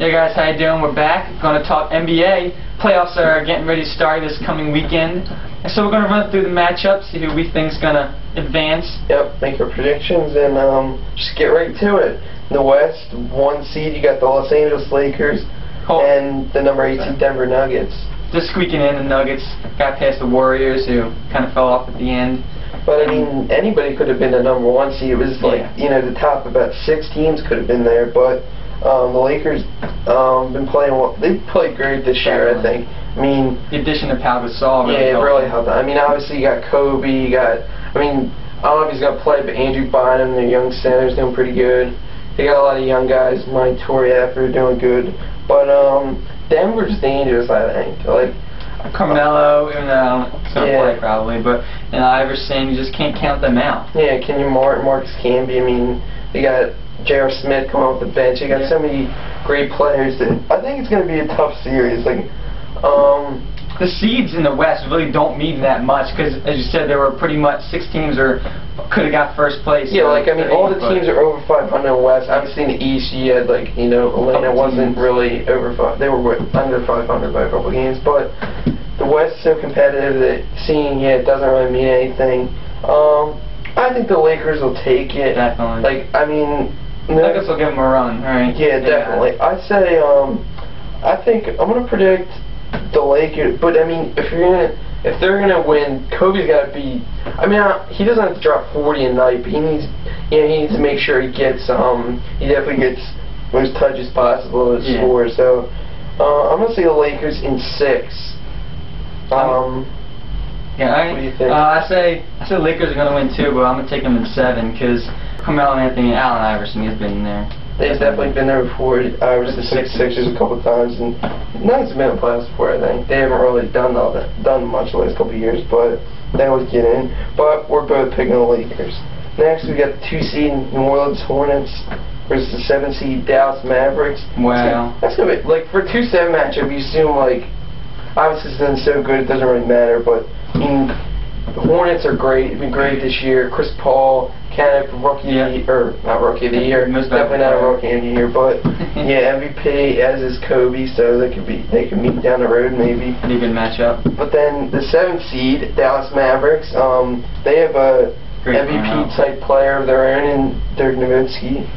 Hey guys, how you doing? We're back. Going to talk NBA. Playoffs are getting ready to start this coming weekend. And so we're going to run through the matchups, see who we think's going to advance. Yep, make our predictions and just get right to it. In the West, 1 seed, you got the Los Angeles Lakers and the number 8 seed Denver Nuggets. Just squeaking in, the Nuggets got past the Warriors, who kind of fell off at the end. But I mean, anybody could have been the number 1 seed. It was like, you know, the top about 6 teams could have been there, but the Lakers been playing well. They played great this year, I think. I mean, the addition of Pau Gasol it really helped. I mean, obviously you got Kobe, you got, I mean, I don't know if he's going to play, but Andrew Bynum, their young center's doing pretty good. They got a lot of young guys, Mike Torriaffer doing good. But Denver's dangerous, I think. Like Carmelo, even though he's going to play probably, but Iverson, you just can't count them out. Yeah, Kenyon Martin, Marcus Camby, I mean, they got J.R. Smith coming off the bench. You got so many great players that I think it's going to be a tough series. Like, the seeds in the West really don't mean that much because, as you said, there were pretty much 6 teams or could have got first place. Yeah, like I mean, all the teams are over 500 in the West. Obviously, in the East, you had like Atlanta wasn't really over 5. They were under 500 by a couple of games, but the West is so competitive that seeing it doesn't really mean anything. I think the Lakers will take it. Definitely. Like, I mean, Nuggets will give them a run, right? Yeah, definitely. I'd say, I think I'm gonna predict the Lakers, but I mean, if they're gonna win, Kobe's got to be. I mean, he doesn't have to drop 40 a night, but he needs to make sure he gets he definitely gets most touches possible to score. So I'm gonna say the Lakers in 6. What do you think? I say the Lakers are gonna win too, but I'm gonna take them in 7 because Carmelo Anthony and Allen Iverson has been there. They've definitely been there before. Iverson took Sixers a couple times, and Nuggets have been in the playoffs before. I think they haven't really done much the last couple of years, but they always get in. But we're both picking the Lakers. Next, we got the 2 seed New Orleans Hornets versus the 7 seed Dallas Mavericks. Wow. That's gonna be like for a 2-7 matchup. You assume like obviously it's been so good, it doesn't really matter, but I mean, the Hornets are great. They've been great this year. Chris Paul, kind of rookie, or not rookie of the year. Definitely not a rookie of the year, but yeah, MVP as is Kobe. So they can meet down the road maybe. Pretty good matchup. But then the 7th seed Dallas Mavericks, they have a MVP type player of their own in Dirk Nowitzki.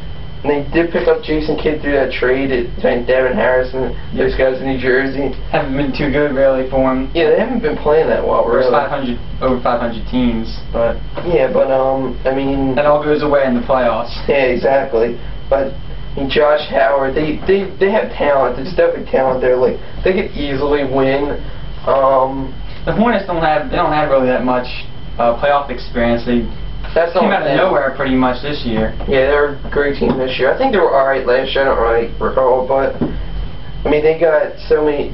And they did pick up Jason Kidd through that trade between Devin Harris and those guys in New Jersey. Haven't been too good really for them. Yeah, they haven't been playing that well really. Over 500 teams, but yeah, but I mean that all goes away in the playoffs. Yeah, exactly. But I mean, Josh Howard, they have talent. There's definitely talent there. Like they could easily win. The Hornets don't have really that much playoff experience. They came out of nowhere pretty much this year. Yeah, they're a great team this year. I think they were alright last year. I don't really recall, but I mean they have so many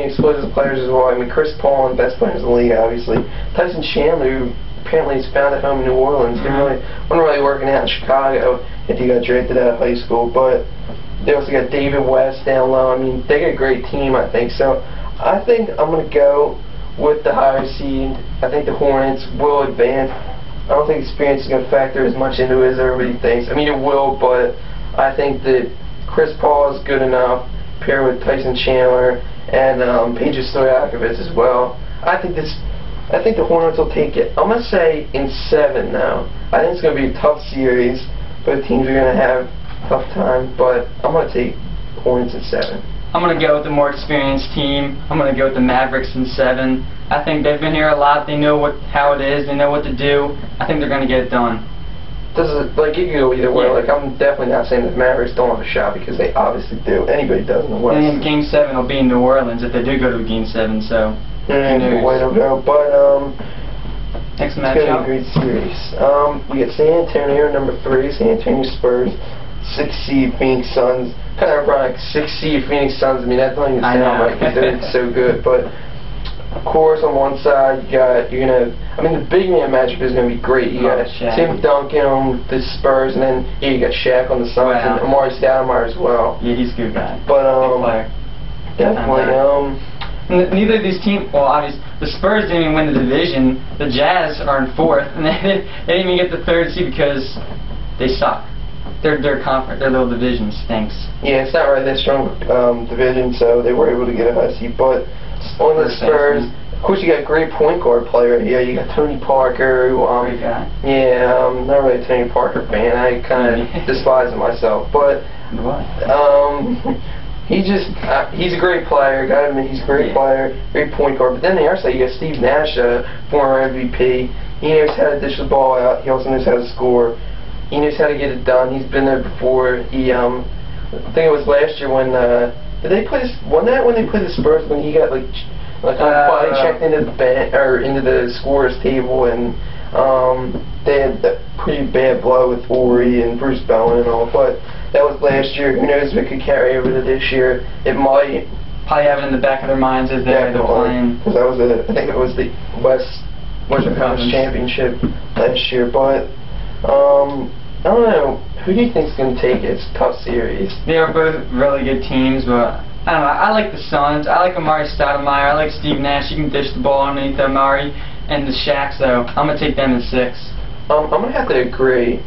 explosive players as well. I mean Chris Paul, the best player in the league, obviously. Tyson Chandler, who apparently has found a home in New Orleans. Wasn't really working out in Chicago if he got drafted out of high school, but they also got David West down low. I mean they got a great team, I think. So I think I'm gonna go with the higher seed. I think the Hornets will advance. I don't think experience is going to factor as much into it as everybody thinks. I mean, it will, but I think that Chris Paul is good enough, paired with Tyson Chandler and Peja Stojakovic as well. I think the Hornets will take it. I'm going to say in 7 now. I think it's going to be a tough series. Both teams are going to have a tough time, but I'm going to take Hornets in 7. I'm going to go with the more experienced team. I'm going to go with the Mavericks in 7. I think they've been here a lot. They know how it is. They know what to do. I think they're going to get it done. Like, you can go either way. Like, I'm definitely not saying that the Mavericks don't have a shot because they obviously do. Anybody does in the West. And Game 7 will be in New Orleans if they do go to Game 7. So, way to go. But next matchup. It's going to be a great series. We got San Antonio, number 3, San Antonio Spurs, 6 seed Phoenix Suns. Kind of ironic, 6 seed Phoenix Suns. I mean, that doesn't even sound right because they're so good. But of course, on one side, I mean, the big man matchup is going to be great. You got Tim Duncan on the Spurs, and then you got Shaq on the Suns, and Amari Stoudemire as well. Yeah, he's a good guy. But good player. Definitely. Neither of these teams. Well, obviously, the Spurs didn't even win the division. The Jazz are in 4th, and they didn't even get the 3rd seed because they suck. their conference, their little division stinks. Yeah, it's not really that strong division, so they were able to get a high seed. But on the Spurs, of course, you got a great point guard player. Yeah, you got Tony Parker. Who, Great guy. Yeah, I'm not really a Tony Parker fan. I kind of despise him myself. But he's a great player. Gotta admit, he's a great player, great point guard. But then the other side, you got Steve Nash, former MVP. He knows how to dish the ball out. He also knows how to score. He knows how to get it done. He's been there before. He, I think it was last year when did they play? When they played the Spurs, when he got body checked into the scorers table, and they had that pretty bad blow with Horry and Bruce Bowen and all. But that was last year. Who knows if it could carry over to this year? It might. Probably have it in the back of their minds as they're playing. Because that was I think it was the Western Conference Championship last year. But I don't know. Who do you think's going to take it? It's a tough series. They are both really good teams, but I don't know. I like the Suns. I like Amari Stoudemire. I like Steve Nash. You can dish the ball underneath Amari. And the Shaqs, though, I'm going to take them in 6. I'm going to have to agree.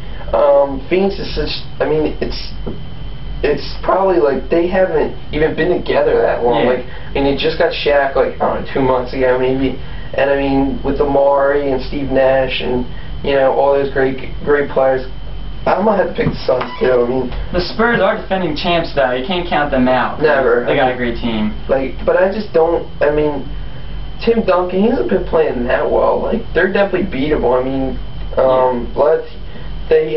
Phoenix is such... I mean, it's probably like they haven't even been together that long. Yeah. They just got Shaq, I don't know, 2 months ago maybe. And I mean, with Amari and Steve Nash and, all those great players, I'm going to have to pick the Suns, too. I mean, the Spurs are defending champs, though. You can't count them out. Never. They got a great team. But I just don't... I mean, Tim Duncan, he hasn't been playing that well. They're definitely beatable. I mean, they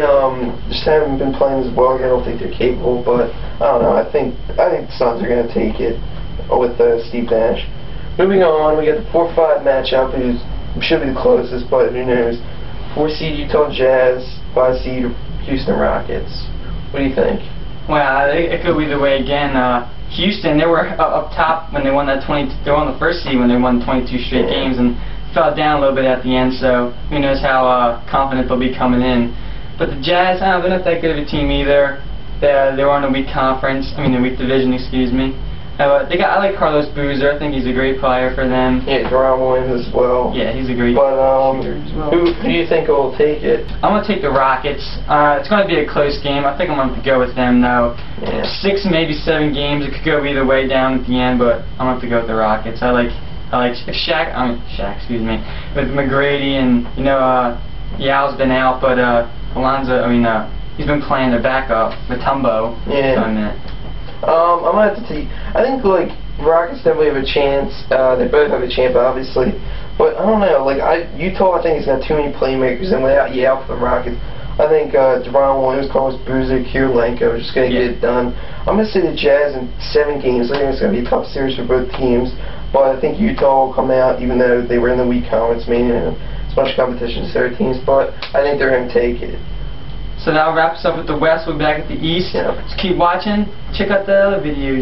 just haven't been playing as well. I don't think they're capable, but I don't know. I think the Suns are going to take it with Steve Nash. Moving on, we got the 4-5 matchup, who should be the closest, but who knows. 4 seed Utah Jazz, 5 seed Houston Rockets. What do you think? Well, it could go either way again. Houston, they were up top when they won that 20. They were on the first seed when they won 22 straight games and fell down a little bit at the end. So who knows how confident they'll be coming in. But the Jazz, they're not that good of a team either. They were on a weak conference. I mean, a weak division, excuse me. I like Carlos Boozer. I think he's a great player for them. Yeah, Deron Williams as well. Yeah, he's a great shooter as well. Who do you think will take it? I'm going to take the Rockets. It's going to be a close game. I think I'm going to go with them, though. Yeah. 6, maybe 7 games. It could go either way down at the end, but I'm going to have to go with the Rockets. I like Shaq, excuse me, with McGrady and, Yal's been out, but Alonzo, he's been playing their backup, Mutombo. Yeah. So I meant. I'm going to have to take... I think, Rockets definitely have a chance. They both have a chance, obviously. But, I don't know. Utah, I think, has got too many playmakers. And without Yale for the Rockets, I think Deron Williams, Carlos Boozer, Kirilenko are just going to get it done. I'm going to say the Jazz in 7 games. I think it's going to be a tough series for both teams. But I think Utah will come out, even though they were in the weak conference, meaning as much competition as their teams. But I think they're going to take it. So that wraps up with the West. We'll be back at the East. Yeah. So keep watching. Check out the other videos.